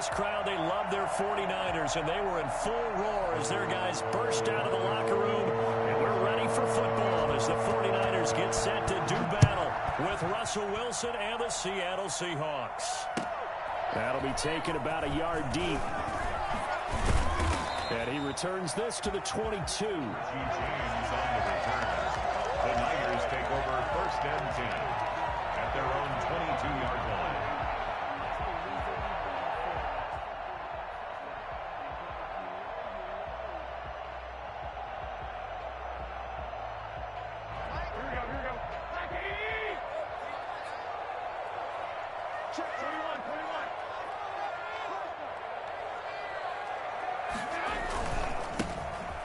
this crowd, they love their 49ers, and they were in full roar as their guys burst out of the locker room. And we're ready for football as the 49ers get set to do battle with Russell Wilson and the Seattle Seahawks. That'll be taken about a yard deep. And he returns this to the 22. The Niners take over first and 10 at their own 22-yard line.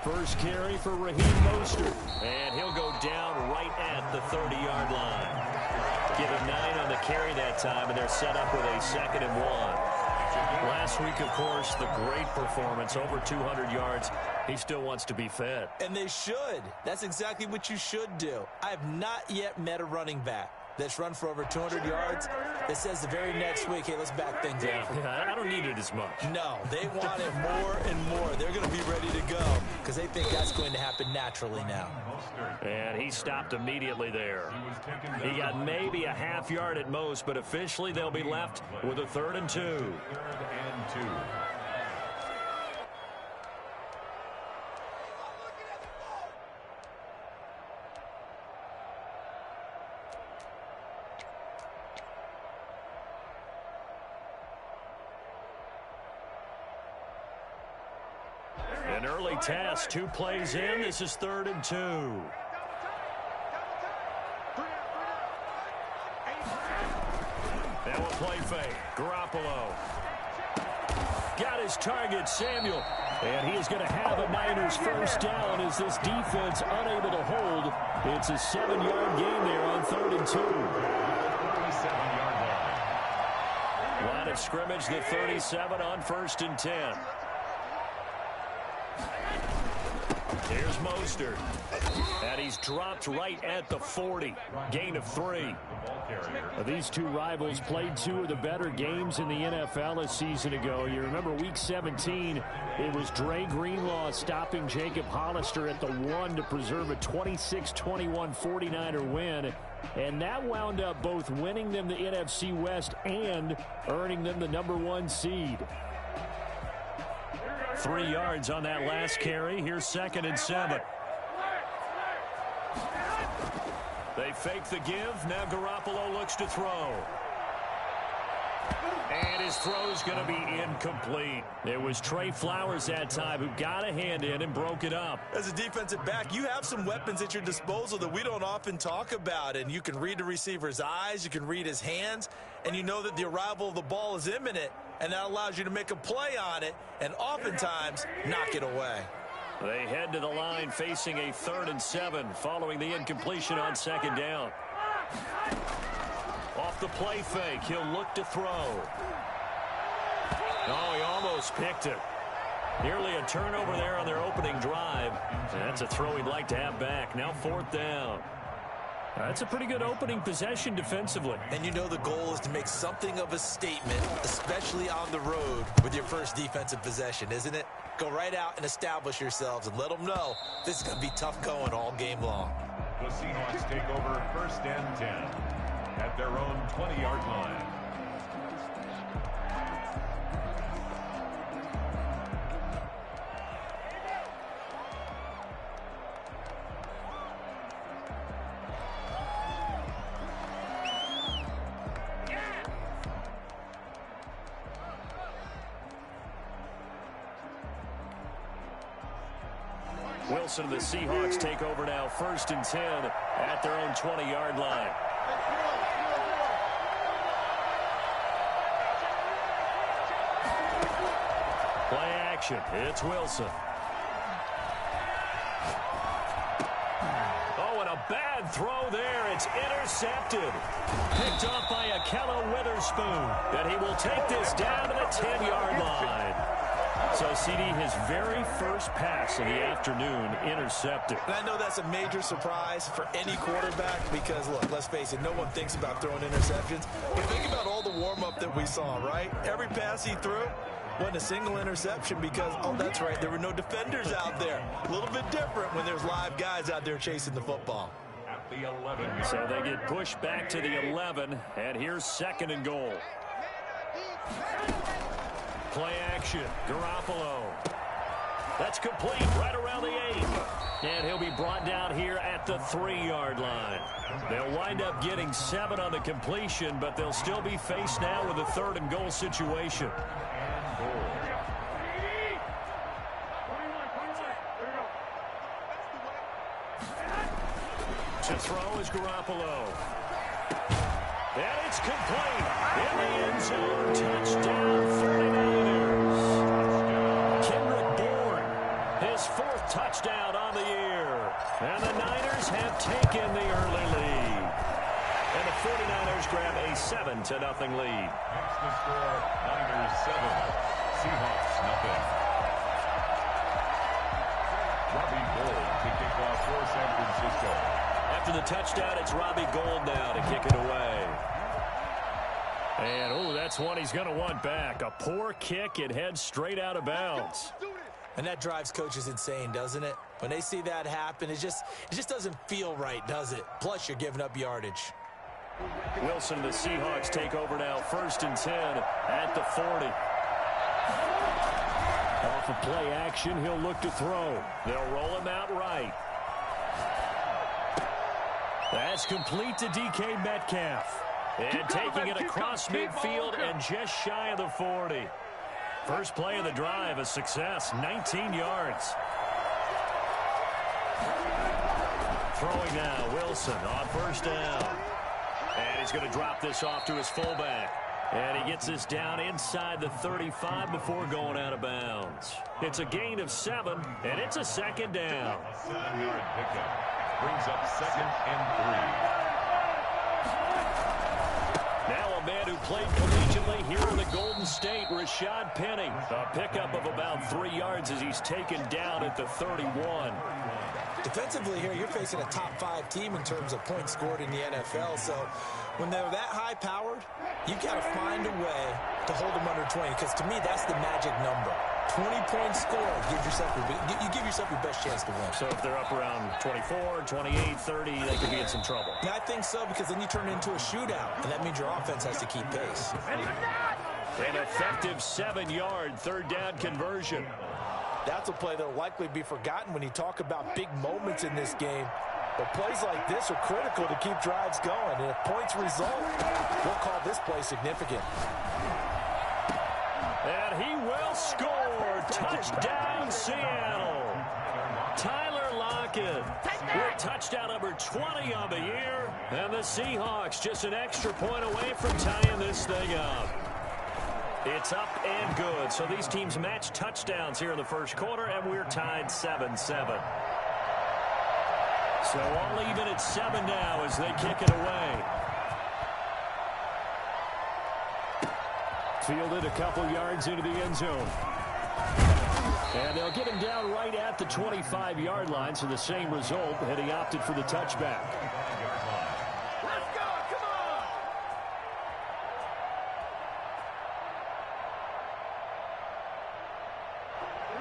First carry for Raheem Mostert, and he'll go down right at the 30-yard line. Give him 9 on the carry that time, and they're set up with a 2nd and 1. Last week, of course, the great performance, over 200 yards. He still wants to be fed. And they should. That's exactly what you should do. I have not yet met a running back that's run for over 200 yards that says the very next week, hey, let's back things up. Yeah, I don't need it as much. No, they want it more and more. They're going to be ready to go because they think that's going to happen naturally now. And he stopped immediately there. He got maybe a half yard at most, but officially they'll be left with a 3rd and 2. 3rd and 2. An early test, 2 plays in. This is 3rd and 2. Now a play fake. Garoppolo. Got his target, Samuel. And he is going to have a Niners first down as this defense unable to hold. It's a 7-yard gain there on 3rd and 2. 37-yard line. Line of scrimmage, the 37 on 1st and 10. Here's Mostert. And he's dropped right at the 40. Gain of 3. These two rivals played 2 of the better games in the NFL a season ago. You remember week 17, it was Dre Greenlaw stopping Jacob Hollister at the 1 to preserve a 26-21 49er win. And that wound up both winning them the NFC West and earning them the #1 seed. 3 yards on that last carry. Here's 2nd and 7. They fake the give. Now Garoppolo looks to throw. And his throw's going to be incomplete. It was Trey Flowers that time who got a hand in and broke it up. As a defensive back, you have some weapons at your disposal that we don't often talk about. And you can read the receiver's eyes, you can read his hands, and you know that the arrival of the ball is imminent. And that allows you to make a play on it and oftentimes knock it away. They head to the line facing a 3rd and 7 following the incompletion on 2nd down. Off the play fake, he'll look to throw. Oh, he almost picked it. Nearly a turnover there on their opening drive. That's a throw he'd like to have back. Now 4th down. That's a pretty good opening possession defensively. And you know the goal is to make something of a statement, especially on the road with your first defensive possession, isn't it? Go right out and establish yourselves and let them know this is going to be tough going all game long. The Seahawks take over 1st and 10 at their own 20-yard line. Wilson and the Seahawks take over now 1st and 10 at their own 20-yard line. Play action. It's Wilson. Oh, and a bad throw there. It's intercepted. Picked off by Ahkello Witherspoon. And he will take this down to the 10-yard line. So CD, his very first pass of the afternoon intercepted. And I know that's a major surprise for any quarterback because, look, let's face it, no one thinks about throwing interceptions. But think about all the warm-up that we saw, right? Every pass he threw wasn't a single interception because, oh, that's right, there were no defenders out there. A little bit different when there's live guys out there chasing the football. At the 11. So they get pushed back to the 11, and here's 2nd and goal. Play action, Garoppolo. That's complete right around the 8. And he'll be brought down here at the 3-yard line. They'll wind up getting 7 on the completion, but they'll still be faced now with a 3rd and goal situation. To throw is Garoppolo. And it's complete. In the end zone, touchdown 49ers. Kendrick Bourne, his 4th touchdown on the year. And the Niners have taken the early lead. And the 49ers grab a 7-0 lead. That's the score. Niners 7, Seahawks nothing. Robbie Gould to kick off for San Francisco. After the touchdown, it's Robbie Gould now to kick it away. And, oh, that's one he's going to want back. A poor kick. It heads straight out of bounds. And that drives coaches insane, doesn't it? When they see that happen, it just doesn't feel right, does it? Plus, you're giving up yardage. Wilson, the Seahawks take over now. 1st and 10 at the 40. Off of play action, he'll look to throw. They'll roll him out right. That's complete to DK Metcalf. And taking it across midfield and just shy of the 40. First play of the drive, a success, 19 yards. Throwing now, Wilson on 1st down. And he's going to drop this off to his fullback. And he gets this down inside the 35 before going out of bounds. It's a gain of 7, and it's a 2nd down. 7-yard pickup brings up 2nd and 3. Now a man who played collegiately here in the Golden State, Rashad Penny. A pickup of about 3 yards as he's taken down at the 31. Defensively here, you're facing a top 5 team in terms of points scored in the NFL. So when they're that high-powered, you've got to find a way to hold them under 20. Because to me, that's the magic number. 20 points scored. You give yourself your best chance to win. So if they're up around 24, 28, 30, they could be in some trouble. Yeah, I think so, because then you turn it into a shootout, and that means your offense has to keep pace. An effective 7-yard 3rd down conversion. That's a play that will likely be forgotten when you talk about big moments in this game. But plays like this are critical to keep drives going. And if points result, we'll call this play significant. And he will score. Touchdown, Seattle. Tyler Lockett with touchdown number 20 on the year. And the Seahawks just an extra point away from tying this thing up. It's up and good. So these teams match touchdowns here in the first quarter, and we're tied 7-7. So all even at 7 now as they kick it away. Fielded a couple yards into the end zone. And they'll get him down right at the 25-yard line, so the same result, and he opted for the touchback.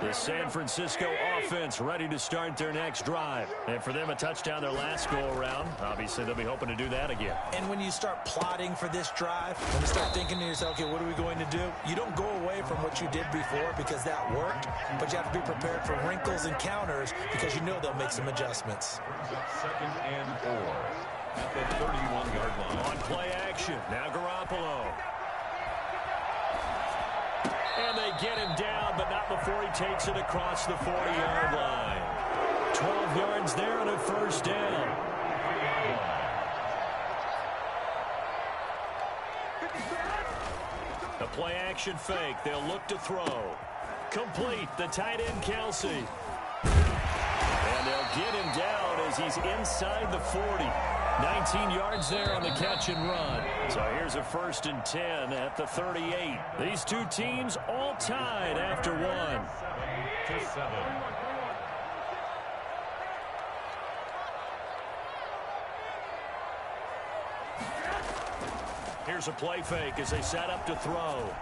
The San Francisco offense ready to start their next drive. And for them, a touchdown their last go-around. Obviously, they'll be hoping to do that again. And when you start plotting for this drive, when you start thinking to yourself, okay, what are we going to do? You don't go away from what you did before because that worked, but you have to be prepared for wrinkles and counters because you know they'll make some adjustments. 2nd and 4 at the 31-yard line. On play action, now Garoppolo. And they get him down, but not before he takes it across the 40-yard line. 12 yards there on a 1st down. The play action fake. They'll look to throw. Complete. The tight end, Kelsey. And they'll get him down as he's inside the 40. 19 yards there on the catch and run. So here's a 1st and 10 at the 38. These two teams all tied after one. 7-7. Here's a play fake as they set up to throw.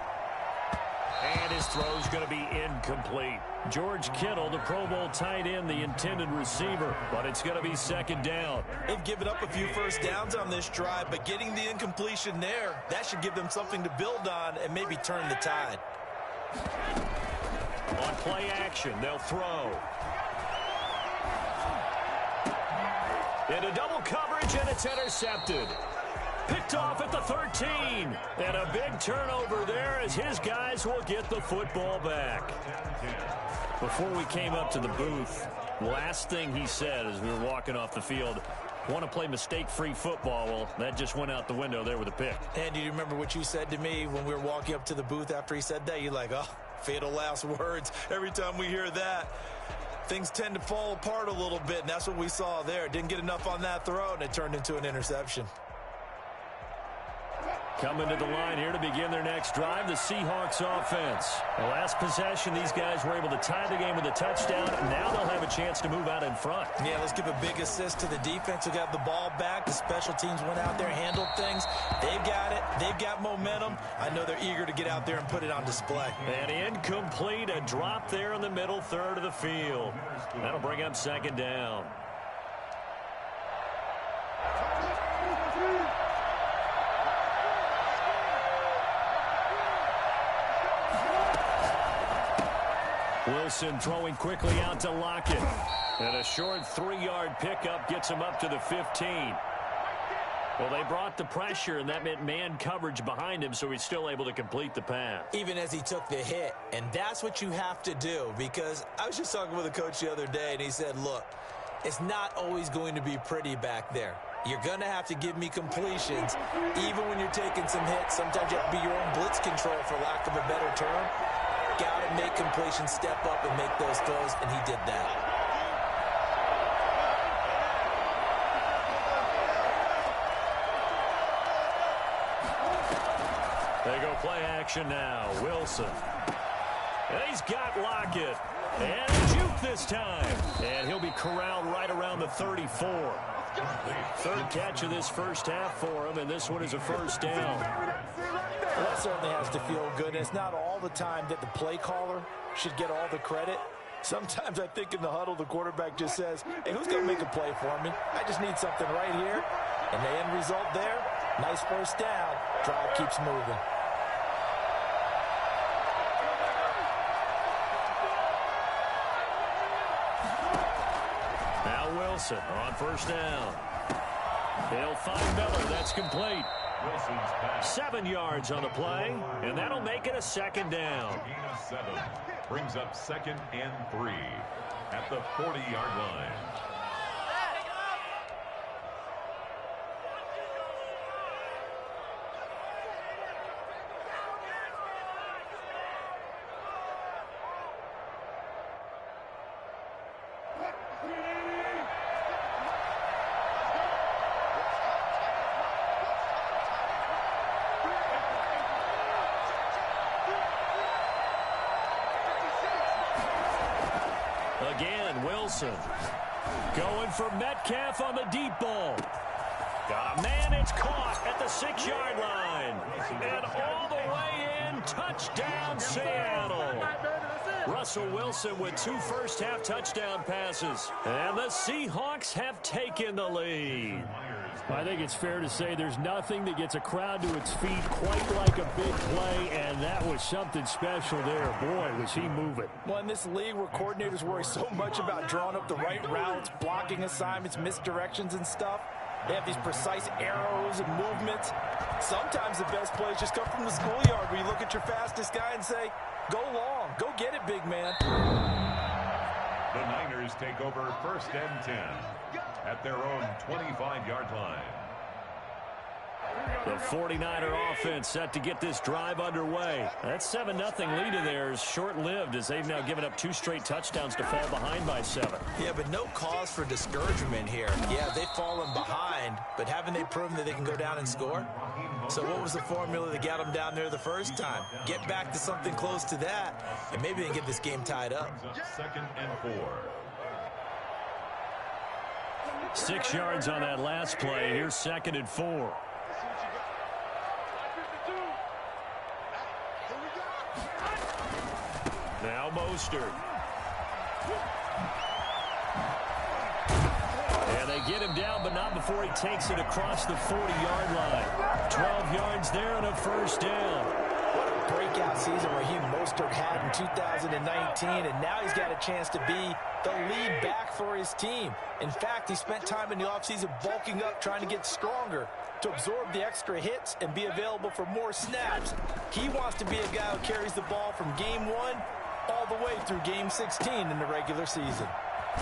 And his throw's going to be incomplete. George Kittle, the Pro Bowl tight end, the intended receiver, but it's going to be 2nd down. They've given up a few first downs on this drive, but getting the incompletion there, that should give them something to build on and maybe turn the tide. On play action, they'll throw. Into double coverage, and it's intercepted. Picked off at the 13. And a big turnover there as his guys will get the football back. Before we came up to the booth, last thing he said as we were walking off the field, want to play mistake-free football. Well, that just went out the window there with a pick. And do you remember what you said to me when we were walking up to the booth after he said that? You're like, oh, fatal last words. Every time we hear that, things tend to fall apart a little bit, and that's what we saw there. Didn't get enough on that throw, and it turned into an interception. Coming to the line here to begin their next drive, the Seahawks offense. The last possession, these guys were able to tie the game with a touchdown. Now they'll have a chance to move out in front. Yeah, let's give a big assist to the defense who got the ball back. The special teams went out there, handled things. They've got it. They've got momentum. I know they're eager to get out there and put it on display. And incomplete, a drop there in the middle third of the field. That'll bring up 2nd down. Wilson throwing quickly out to Lockett. And a short 3-yard pickup gets him up to the 15. Well, they brought the pressure, and that meant man coverage behind him, so he's still able to complete the pass. Even as he took the hit, and that's what you have to do, because I was just talking with a coach the other day, and he said, look, it's not always going to be pretty back there. You're going to have to give me completions, even when you're taking some hits. Sometimes you have to be your own blitz control, for lack of a better term. Got to make completions, step up, and make those throws, and he did that. They go play action now. Wilson. And he's got Lockett. And a juke this time. And he'll be corralled right around the 34. 3rd catch of this first half for him, and this one is a 1st down. Well, that certainly has to feel good. And it's not all the time that the play caller should get all the credit. Sometimes I think in the huddle, the quarterback just says, hey, who's going to make a play for me? I just need something right here. And the end result there, nice 1st down. Drive keeps moving. Now Wilson on 1st down. They'll find Miller. That's complete. 7 yards on the play, and that'll make it a 2nd down. Gain of 7 brings up 2nd and 3 at the 40-yard line. Again, Wilson going for Metcalf on the deep ball. Got a man, it's caught at the 6-yard line. And all the way in, touchdown Seattle. Russell Wilson with 2 first-half touchdown passes. And the Seahawks have taken the lead. I think it's fair to say there's nothing that gets a crowd to its feet quite like a big play, and that was something special there. Boy, was he moving. Well, in this league where coordinators worry so much about drawing up the right routes, blocking assignments, misdirections and stuff, they have these precise arrows and movements. Sometimes the best plays just come from the schoolyard where you look at your fastest guy and say, go long, go get it, big man. The Niners take over 1st and 10 at their own 25-yard line. The 49er offense set to get this drive underway. That 7-0 lead of theirs short-lived as they've now given up 2 straight touchdowns to fall behind by 7. Yeah, but no cause for discouragement here. Yeah, they've fallen behind, but haven't they proven that they can go down and score? So what was the formula that got them down there the first time? Get back to something close to that, and maybe they can get this game tied up. 2nd and 4. 6 yards on that last play. Here's 2nd and 4. Now Mostert. And they get him down, but not before he takes it across the 40-yard line. 12 yards there and a first down. What a breakout season Raheem Mostert had in 2019, and now he's got a chance to be the lead back for his team. In fact, he spent time in the offseason bulking up, trying to get stronger, to absorb the extra hits and be available for more snaps. He wants to be a guy who carries the ball from game 1 all the way through game 16 in the regular season.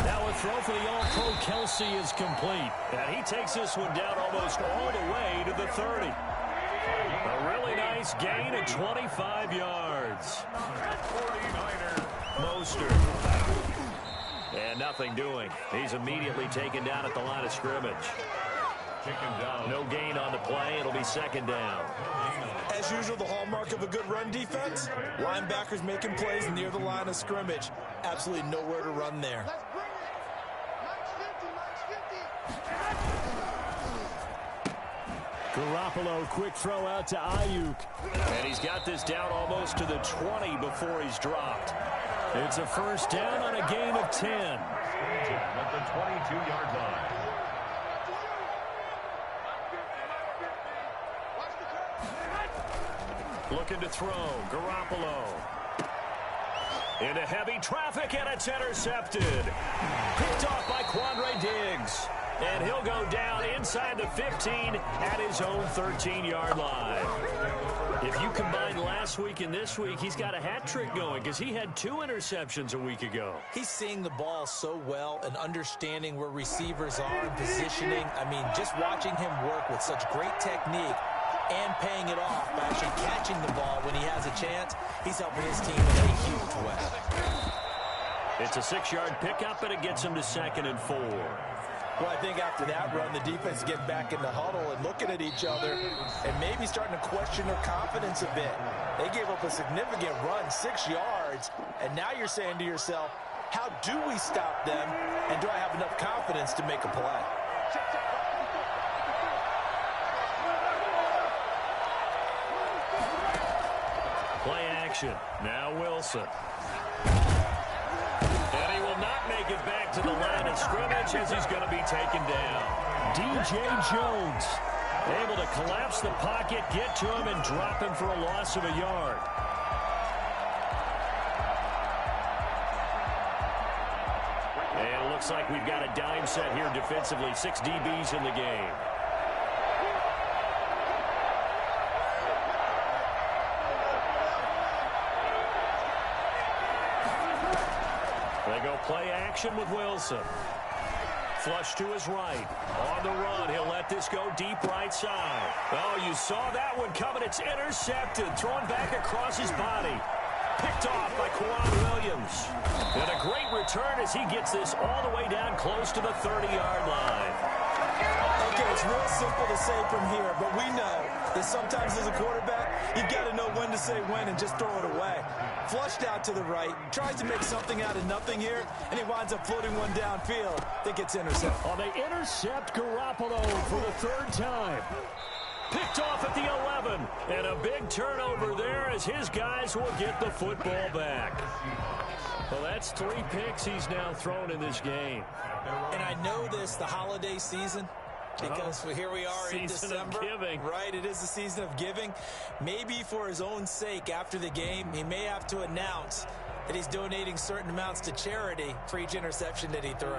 Now a throw for the All-Pro Kelsey is complete. And he takes this one down almost all the way to the 30. A really nice gain of 25 yards. 49er. Mostert. And nothing doing. He's immediately taken down at the line of scrimmage. No gain on the play. It'll be 2nd down. As usual, the hallmark of a good run defense, linebackers making plays near the line of scrimmage. Absolutely nowhere to run there. Garoppolo, quick throw out to Ayuk. And he's got this down almost to the 20 before he's dropped. It's a first down on a gain of 10. At the 22-yard line. Looking to throw. Garoppolo. Into heavy traffic, and it's intercepted. Picked off by Quandre Diggs. And he'll go down inside the 15 at his own 13-yard line. If you combine last week and this week, he's got a hat trick going because he had 2 interceptions a week ago. He's seeing the ball so well and understanding where receivers are and positioning. I mean, just watching him work with such great technique and paying it off by actually catching the ball when he has a chance, he's helping his team in a huge way. It's a 6-yard pickup, and it gets him to 2nd and 4. Well, I think after that run, the defense is getting back in the huddle and looking at each other and maybe starting to question their confidence a bit. They gave up a significant run, 6 yards, and now you're saying to yourself, how do we stop them, and do I have enough confidence to make a play? Play action. Now Wilson. And he will not make it back to the line of scrimmage as he's going to be taken down. DJ Jones able to collapse the pocket, get to him, and drop him for a loss of a yard. And it looks like we've got a dime set here defensively. 6 DBs in the game. They go play action with Wilson. Flush to his right. On the run, he'll let this go deep right side. Oh, you saw that one coming. It's intercepted. Thrown back across his body. Picked off by Kwan Williams. And a great return as he gets this all the way down close to the 30-yard line. Okay, it's real simple to say from here, but we know that sometimes as a quarterback, you've got to know when to say when and just throw it away. Flushed out to the right, tries to make something out of nothing here, and he winds up floating one downfield that gets intercepted. Oh, they intercept Garoppolo for the 3rd time. Picked off at the 11, and a big turnover there as his guys will get the football back. Well, that's 3 picks he's now thrown in this game. And I know this, the holiday season, because here we are in December. Season of giving. Right, it is the season of giving. Maybe for his own sake after the game, he may have to announce that he's donating certain amounts to charity for each interception that he threw.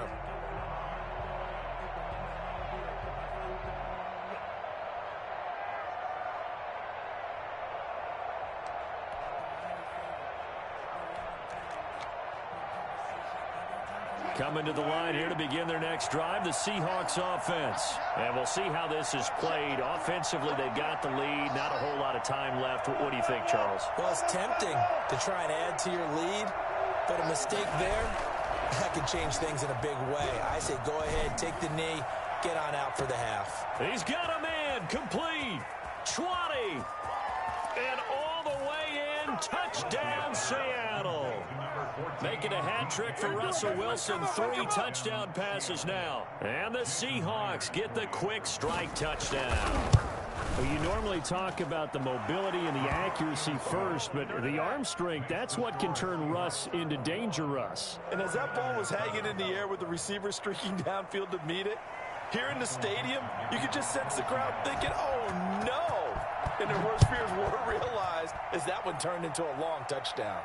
Coming to the line here to begin their next drive, the Seahawks offense. And we'll see how this is played. Offensively, they've got the lead. Not a whole lot of time left. What do you think, Charles? Well, it's tempting to try and add to your lead, but a mistake there, that could change things in a big way. I say go ahead, take the knee, get on out for the half. He's got a man, complete, 20, and all the way in, touchdown Seattle. Making a hat trick for Russell Wilson, 3 touchdown passes now. And the Seahawks get the quick strike touchdown. Well, you normally talk about the mobility and the accuracy first, but the arm strength, that's what can turn Russ into danger Russ. And as that ball was hanging in the air with the receiver streaking downfield to meet it, here in the stadium, you could just sense the crowd thinking, oh no! And their worst fears were realized as that one turned into a long touchdown.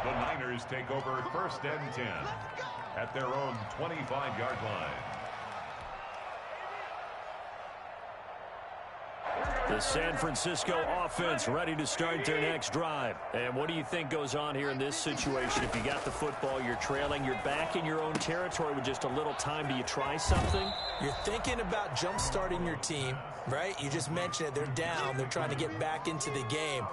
The Niners take over 1st and 10 at their own 25-yard line. The San Francisco offense ready to start their next drive. And what do you think goes on here in this situation? If you got the football, you're trailing, you're back in your own territory with just a little time. Do you try something? You're thinking about jump-starting your team, right? You just mentioned it. They're down. They're trying to get back into the game.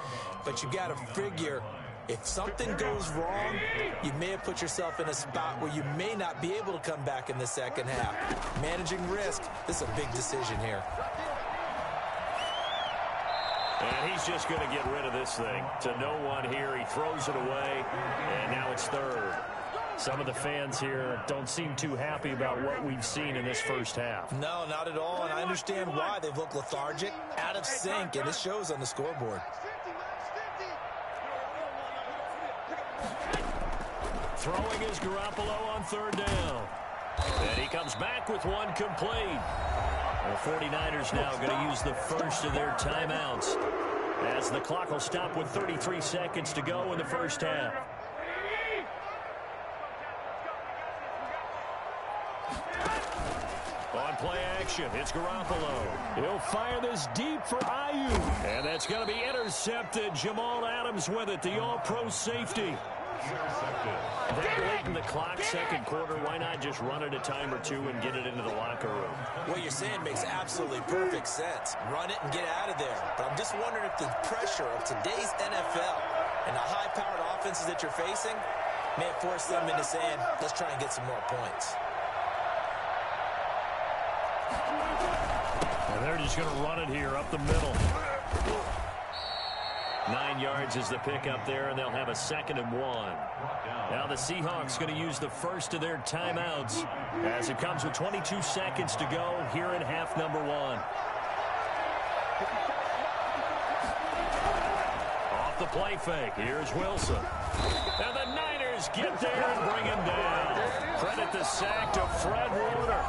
But you got to figure, if something goes wrong, you may have put yourself in a spot where you may not be able to come back in the second half. Managing risk, this is a big decision here. And he's just going to get rid of this thing. To no one here. He throws it away, and now it's 3rd. Some of the fans here don't seem too happy about what we've seen in this first half. No, not at all, and I understand why. They've looked lethargic, out of sync, and it shows on the scoreboard. Throwing is Garoppolo on 3rd down. And he comes back with one complete. The 49ers now going to use the first of their timeouts as the clock will stop with 33 seconds to go in the first half. On play action, it's Garoppolo. He'll fire this deep for Ayuk. And that's going to be intercepted. Jamal Adams with it, the all-pro safety. That late in the clock, second quarter, why not just run it a time or two and get it into the locker room? What you're saying makes absolutely perfect sense. Run it and get out of there. But I'm just wondering if the pressure of today's NFL and the high-powered offenses that you're facing may have forced them into saying, let's try and get some more points. And they're just going to run it here up the middle. 9 yards is the pickup there, and they'll have a 2nd and 1. Now the Seahawks going to use the first of their timeouts as it comes with 22 seconds to go here in half number 1. Off the play fake, here's Wilson. And the Niners get there and bring him down. Credit the sack to Fred Warner.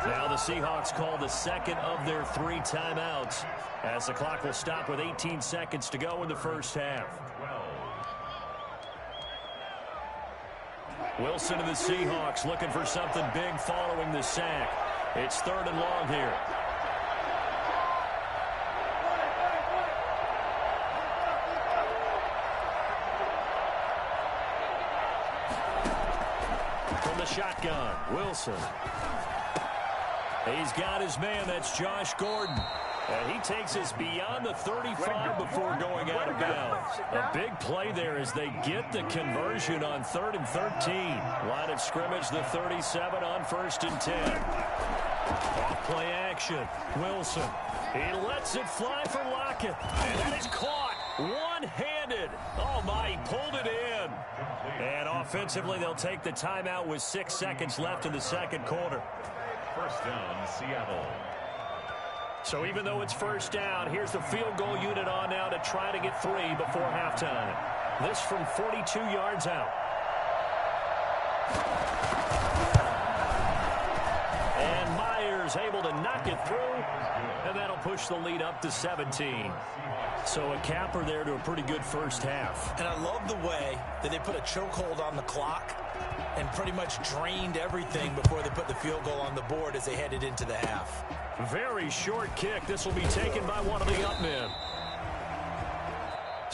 Now the Seahawks call the second of their 3 timeouts as the clock will stop with 18 seconds to go in the first half. Wilson and the Seahawks looking for something big following the sack. It's 3rd and long here. From the shotgun, Wilson. He's got his man, that's Josh Gordon. And he takes us beyond the 35 before going out of bounds. A big play there as they get the conversion on 3rd and 13. Line of scrimmage, the 37 on 1st and 10. Off play action, Wilson. He lets it fly for Lockett. And that is caught one-handed. Oh, my, he pulled it in. And offensively, they'll take the timeout with 6 seconds left in the second quarter. 1st down, Seattle. So even though it's 1st down, here's the field goal unit on now to try to get 3 before halftime. This from 42 yards out. And Myers able to knock it through, and that'll push the lead up to 17. So a capper there to a pretty good first half. And I love the way that they put a chokehold on the clock and pretty much drained everything before they put the field goal on the board as they headed into the half. Very short kick. This will be taken by one of the up men.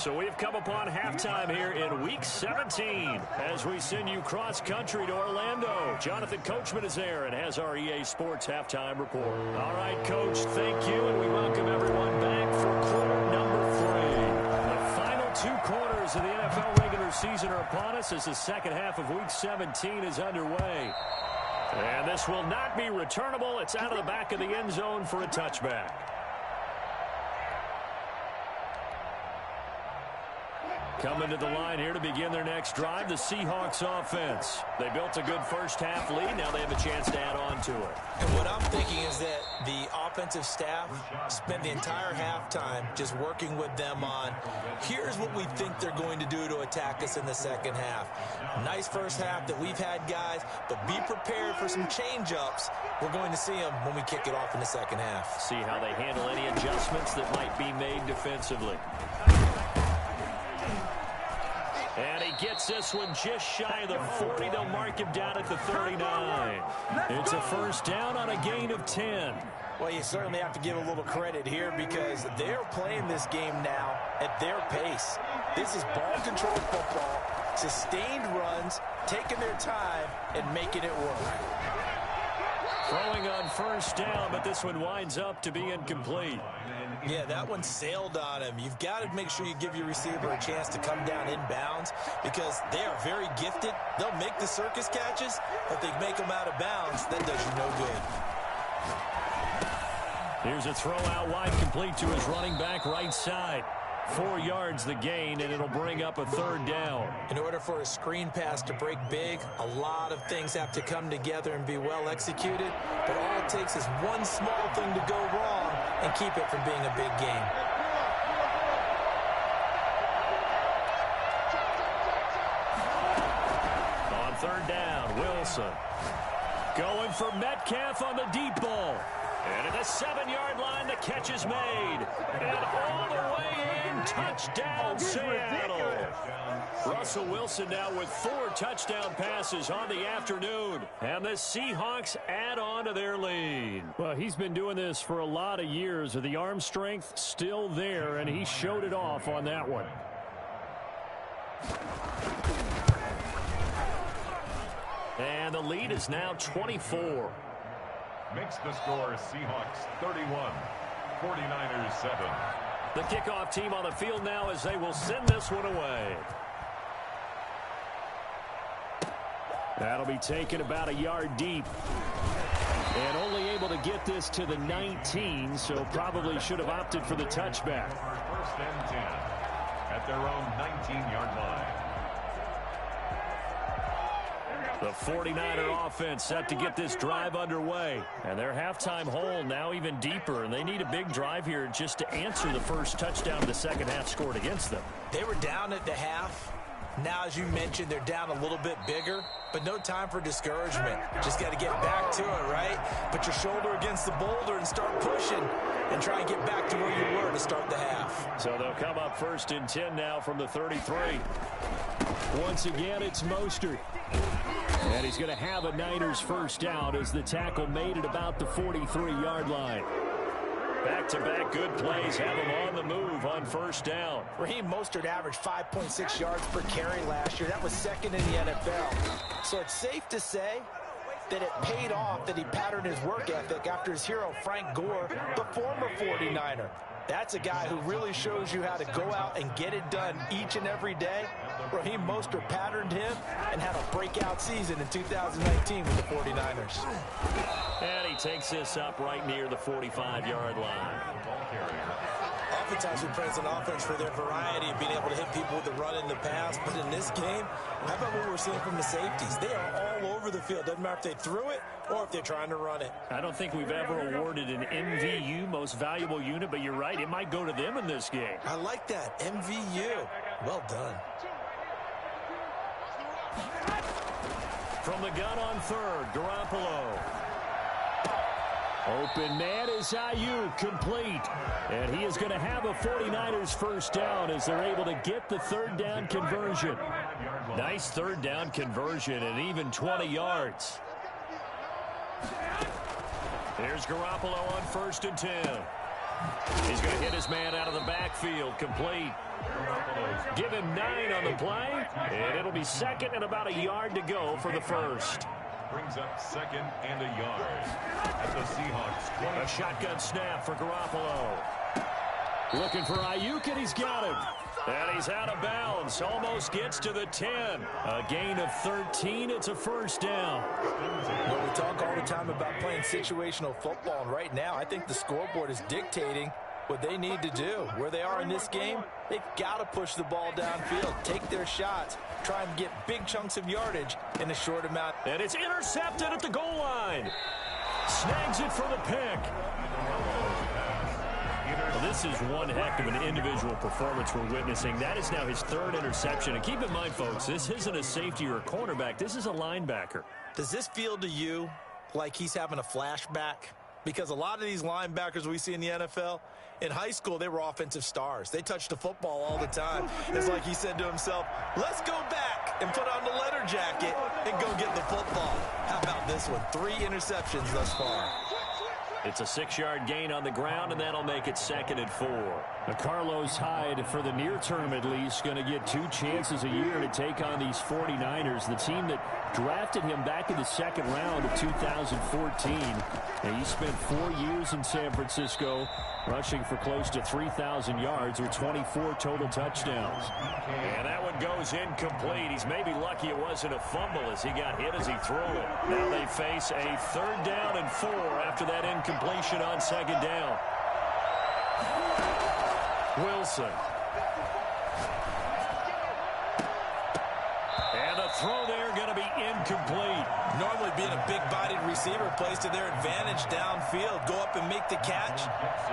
So we've come upon halftime here in Week 17 as we send you cross-country to Orlando. Jonathan Coachman is there and has our EA Sports halftime report. All right, Coach, thank you, and we welcome everyone back for quarter number 3. The final 2 quarters of the NFL regular season are upon us as the second half of Week 17 is underway. And this will not be returnable. It's out of the back of the end zone for a touchback. Coming to the line here to begin their next drive, the Seahawks offense. They built a good first-half lead. Now they have a chance to add on to it. And what I'm thinking is that the offensive staff spent the entire halftime just working with them on, here's what we think they're going to do to attack us in the second half. Nice first half that we've had, guys, but be prepared for some change-ups. We're going to see them when we kick it off in the second half. See how they handle any adjustments that might be made defensively. And he gets this one just shy of the 40. They'll mark him down at the 39. It's a first down on a gain of 10. Well, you certainly have to give a little credit here because they're playing this game now at their pace. This is ball-controlled football, sustained runs, taking their time, and making it work. Throwing on first down, but this one winds up to be incomplete. Yeah, that one sailed on him. You've got to make sure you give your receiver a chance to come down inbounds because they are very gifted. They'll make the circus catches, but they make them out of bounds. That does you no good. Here's a throw out wide, complete to his running back right side. 4 yards the gain, and it'll bring up a third down. In order for a screen pass to break big, a lot of things have to come together and be well executed. But all it takes is one small thing to go wrong and keep it from being a big game. On third down, Wilson. Going for Metcalf on the deep ball. And at the 7-yard line, the catch is made. And all the way in, touchdown Seattle. Russell Wilson now with 4 touchdown passes on the afternoon. And the Seahawks add on to their lead. Well, he's been doing this for a lot of years. The arm strength still there, and he showed it off on that one. And the lead is now 24. Makes the score Seahawks 31, 49ers 7. The kickoff team on the field now as they will send this one away. That'll be taken about a yard deep. And only able to get this to the 19, so probably should have opted for the touchback. First and 10 at their own 19-yard line. The 49er offense set to get this drive underway. And their halftime hole now even deeper. And they need a big drive here just to answer the first touchdown the second half scored against them. They were down at the half. Now, as you mentioned, they're down a little bit bigger. But no time for discouragement. Just got to get back to it, right? Put your shoulder against the boulder and start pushing. And try and get back to where you were to start the half. So they'll come up first and 10 now from the 33. Once again, it's Mostert. And he's going to have a Niners first down as the tackle made at about the 43-yard line. Back-to-back good plays have him on the move on first down. Raheem Mostert averaged 5.6 yards per carry last year. That was second in the NFL. So it's safe to say that it paid off that he patterned his work ethic after his hero, Frank Gore, the former 49er. That's a guy who really shows you how to go out and get it done each and every day. Raheem Mostert patterned him and had a breakout season in 2019 with the 49ers. And he takes this up right near the 45-yard line. Oftentimes we praise an offense for their variety of being able to hit people with the run in the pass. But in this game, how about what we're seeing from the safeties? They are all over the field. Doesn't matter if they threw it or if they're trying to run it. I don't think we've ever awarded an MVU, most valuable unit, but you're right. It might go to them in this game. I like that. MVU. Well done. From the gun on third, Garoppolo. Open man is Ayuk, complete. And he is going to have a 49ers first down as they're able to get the third down conversion. Nice third down conversion and even 20 yards. Here's Garoppolo on first and 10. He's going to hit his man out of the backfield, complete. Give him 9 on the play, and it'll be second and about a yard to go for the first. Brings up second and a yard at the Seahawks 20. A shotgun snap for Garoppolo. Looking for Ayuk, and he's got him. And he's out of bounds. Almost gets to the 10. A gain of 13. It's a first down. Well, we talk all the time about playing situational football, and right now I think the scoreboard is dictating what they need to do. Where they are in this game, they've got to push the ball downfield, take their shots, try and get big chunks of yardage in a short amount. And it's intercepted at the goal line. Snags it for the pick. Well, this is one heck of an individual performance we're witnessing. That is now his 3rd interception. And keep in mind, folks, this isn't a safety or a cornerback. This is a linebacker. Does this feel to you like he's having a flashback? Because a lot of these linebackers we see in the NFL, in high school, they were offensive stars. They touched the football all the time. It's like he said to himself, let's go back and put on the leather jacket and go get the football. How about this one? 3 interceptions thus far. It's a 6-yard gain on the ground, and that'll make it 2nd and 4. Carlos Hyde, for the near term at least, going to get 2 chances a year to take on these 49ers, the team that drafted him back in the 2nd round of 2014. And he spent 4 years in San Francisco, rushing for close to 3,000 yards with 24 total touchdowns. And that one goes incomplete. He's maybe lucky it wasn't a fumble as he got hit as he threw it. Now they face a 3rd down and 4 after that incompletion on 2nd down. Wilson. And the throw there going to be incomplete. Normally being a big-bodied receiver plays to their advantage downfield. Go up and make the catch,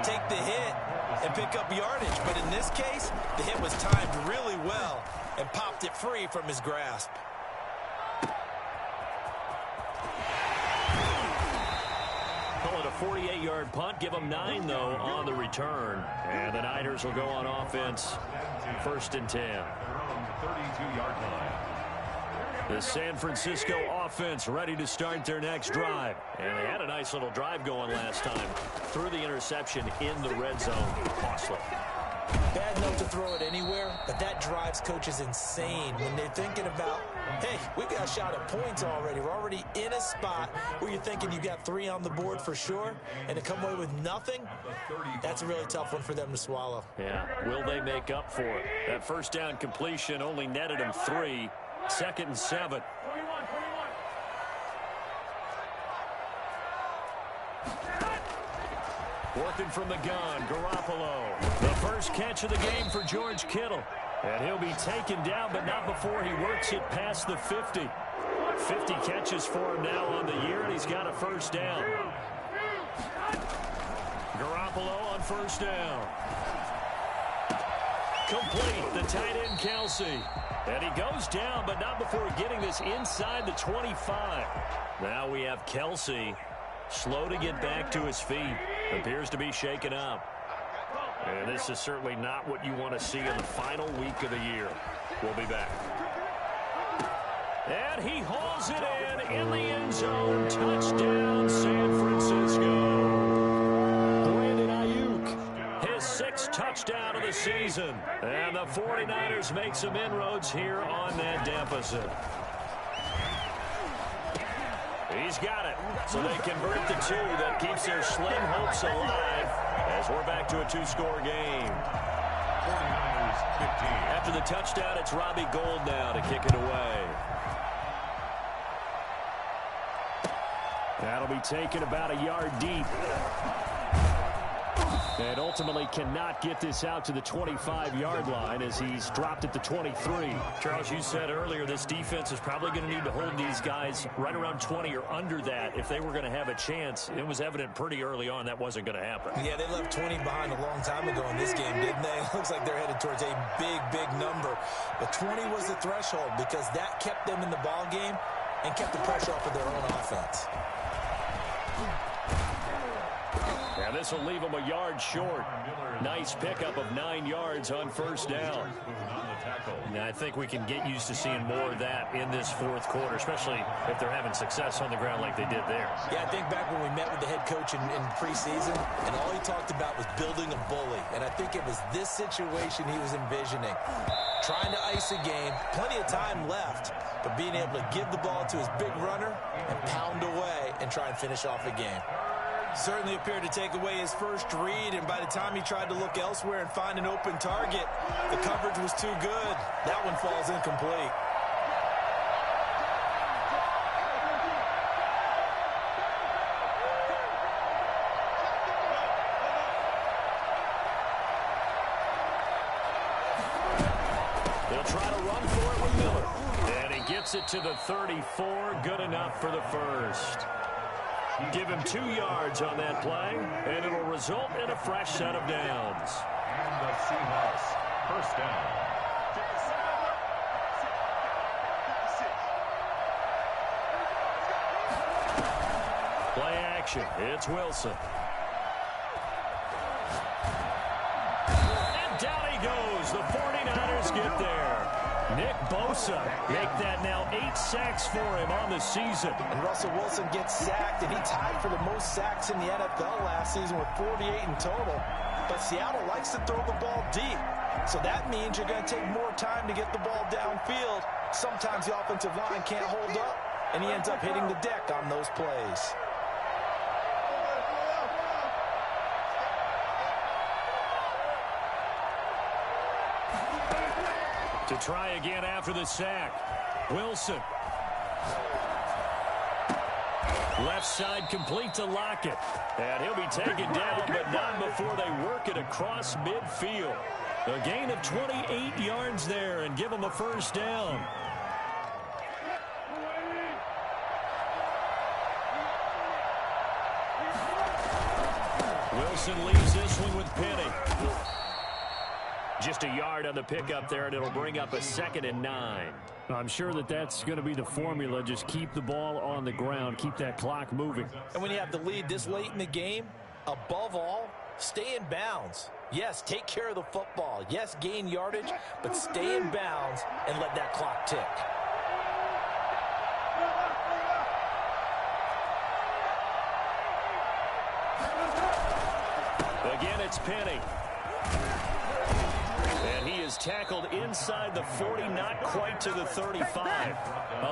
take the hit, and pick up yardage. But in this case, the hit was timed really well and popped it free from his grasp. Call it a 48-yard punt. Give them 9, though, on the return. And the Niners will go on offense. 1st and 10. 32-yard line. The San Francisco offense ready to start their next drive. And they had a nice little drive going last time. Threw the interception in the red zone. Costly. Bad enough to throw it anywhere, but that drives coaches insane when they're thinking about, hey, we've got a shot at points already. We're already in a spot where you're thinking you got 3 on the board for sure, and to come away with nothing, that's a really tough one for them to swallow. Yeah, will they make up for it? That first down completion only netted them 3. 2nd and 7. Working from the gun, Garoppolo. The first catch of the game for George Kittle. And he'll be taken down, but not before he works it past the 50. 50 catches for him now on the year, and he's got a first down. Garoppolo on first down. Complete, the tight end, Kelce. And he goes down, but not before getting this inside the 25. Now we have Kelce, slow to get back to his feet. Appears to be shaken up. And this is certainly not what you want to see in the final week of the year. We'll be back. And he hauls it in the end zone. Touchdown, San Francisco. Brandon Ayuk, his 6th touchdown of the season. And the 49ers make some inroads here on that deficit. He's got it. So they convert the 2. That keeps their slim hopes alive as we're back to a 2-score game. 49ers 15. After the touchdown, it's Robbie Gould now to kick it away. That'll be taken about a yard deep. And ultimately cannot get this out to the 25-yard line as he's dropped at the 23. Charles, you said earlier this defense is probably going to need to hold these guys right around 20 or under that if they were going to have a chance. It was evident pretty early on that wasn't going to happen. Yeah, they left 20 behind a long time ago in this game, didn't they? It looks like they're headed towards a big, big number. But 20 was the threshold because that kept them in the ball game and kept the pressure off of their own offense. And this will leave him a yard short. Nice pickup of 9 yards on first down. Now, I think we can get used to seeing more of that in this fourth quarter, especially if they're having success on the ground like they did there. Yeah, I think back when we met with the head coach in preseason, and all he talked about was building a bully. And I think it was this situation he was envisioning. Trying to ice a game, plenty of time left, but being able to give the ball to his big runner and pound away and try and finish off a game. Certainly appeared to take away his first read, and by the time he tried to look elsewhere and find an open target, the coverage was too good. That one falls incomplete. They'll try to run for it with Miller. And he gets it to the 34. Good enough for the first. Give him 2 yards on that play, and it'll result in a fresh set of downs. And the Seahawks, first down. Play action. It's Wilson. And down he goes. The 49ers get there. Nick Bosa make that now 8 sacks for him on the season. And Russell Wilson gets sacked, and he tied for the most sacks in the NFL last season with 48 in total. But Seattle likes to throw the ball deep. So that means you're going to take more time to get the ball downfield. Sometimes the offensive line can't hold up, and he ends up hitting the deck on those plays. To try again after the sack. Wilson. Left side complete to Lockett. And he'll be taken down, but not before they work it across midfield. A gain of 28 yards there and give them a first down. Wilson leaves this one with Penny. Just a yard on the pickup there, and it'll bring up a 2nd and 9. I'm sure that that's going to be the formula. Just keep the ball on the ground. Keep that clock moving. And when you have the lead this late in the game, above all, stay in bounds. Yes, take care of the football. Yes, gain yardage, but stay in bounds and let that clock tick. Again, it's Penny. And he is tackled inside the 40, not quite to the 35.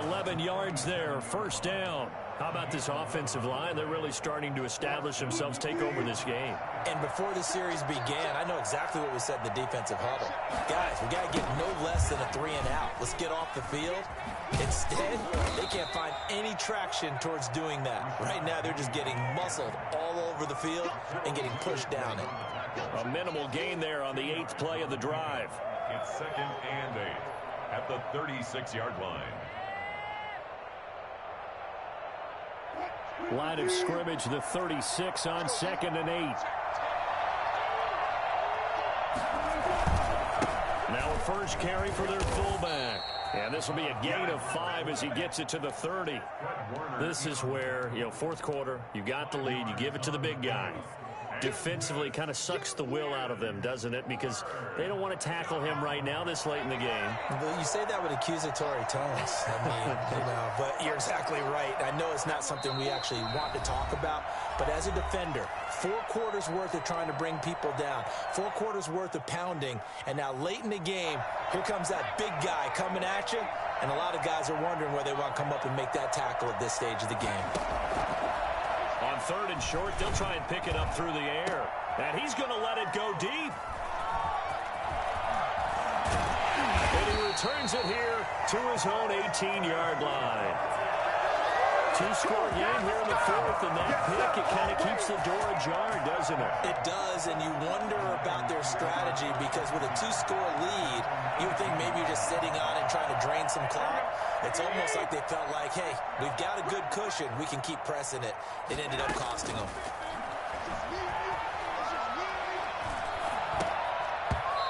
11 yards there, first down. How about this offensive line? They're really starting to establish themselves, take over this game. And before the series began, I know exactly what we said in the defensive huddle. Guys, we got to get no less than a 3 and out. Let's get off the field. Instead, they can't find any traction towards doing that. Right now, they're just getting muscled all over the field and getting pushed down it. A minimal gain there on the 8th play of the drive. It's 2nd and 8 at the 36-yard line. Line of scrimmage, the 36 on 2nd and 8. Now a first carry for their fullback. And this will be a gain of 5 as he gets it to the 30. This is where, fourth quarter, you got the lead, you give it to the big guy. Defensively kind of sucks the will out of them, doesn't it? Because they don't want to tackle him right now this late in the game. But you say that with accusatory tones. I mean, but you're exactly right. I know it's not something we actually want to talk about, but as a defender, 4 quarters worth of trying to bring people down, 4 quarters worth of pounding, and now late in the game, here comes that big guy coming at you, and a lot of guys are wondering where they want to come up and make that tackle at this stage of the game. On 3rd and short, they'll try and pick it up through the air. And he's going to let it go deep. And he returns it here to his own 18-yard line. 2-score game here in the 4th, and that pick, it kind of keeps the door ajar, doesn't it? It does, and you wonder about their strategy because with a 2-score lead, you would think maybe you're just sitting on it trying to drain some clock. It's almost like they felt like, hey, we've got a good cushion. We can keep pressing it. It ended up costing them.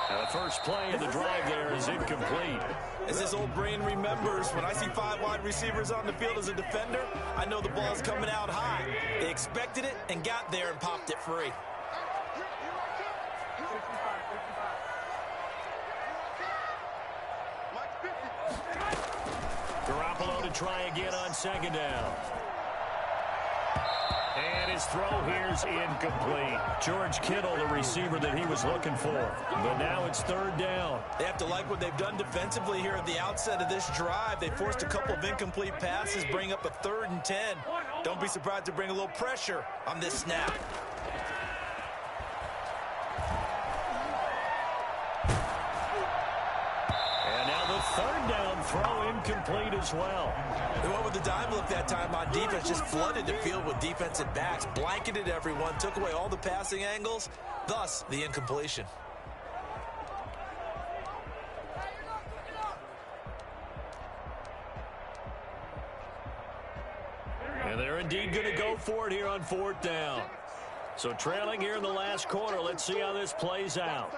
Now the first play of the drive there is incomplete. As his old brain remembers, when I see 5 wide receivers on the field as a defender, I know the ball's coming out high. They expected it and got there and popped it free. Garoppolo to try again on second down. And his throw here's incomplete. George Kittle, the receiver that he was looking for. But now it's third down. They have to like what they've done defensively here at the outset of this drive. They forced a couple of incomplete passes, bring up a 3rd and 10. Don't be surprised to bring a little pressure on this snap. And now the third down throw incomplete as well. They went with the dime look that time on defense, just flooded the field with defensive backs, blanketed everyone, took away all the passing angles, thus the incompletion. And they're indeed going to go for it here on 4th down. So trailing here in the last quarter, let's see how this plays out.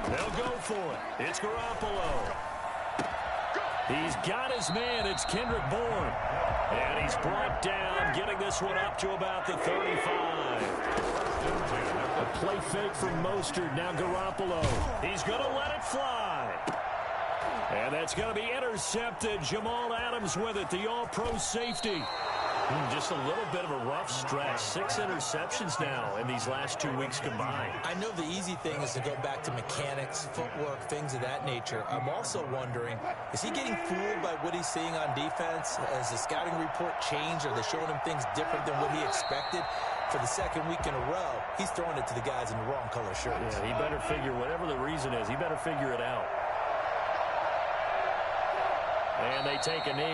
They'll go for it. It's Garoppolo. He's got his man. It's Kendrick Bourne. And he's brought down, getting this one up to about the 35. A play fake from Mostert. Now Garoppolo. He's going to let it fly. And that's going to be intercepted. Jamal Adams with it, the all-pro safety. Just a little bit of a rough stretch. 6 interceptions now in these last 2 weeks combined. I know the easy thing is to go back to mechanics, footwork, things of that nature. I'm also wondering, is he getting fooled by what he's seeing on defense? Has the scouting report changed? Are they showing him things different than what he expected? For the 2nd week in a row, he's throwing it to the guys in the wrong color shirts. Yeah, he better figure, whatever the reason is, he better figure it out. And they take a knee.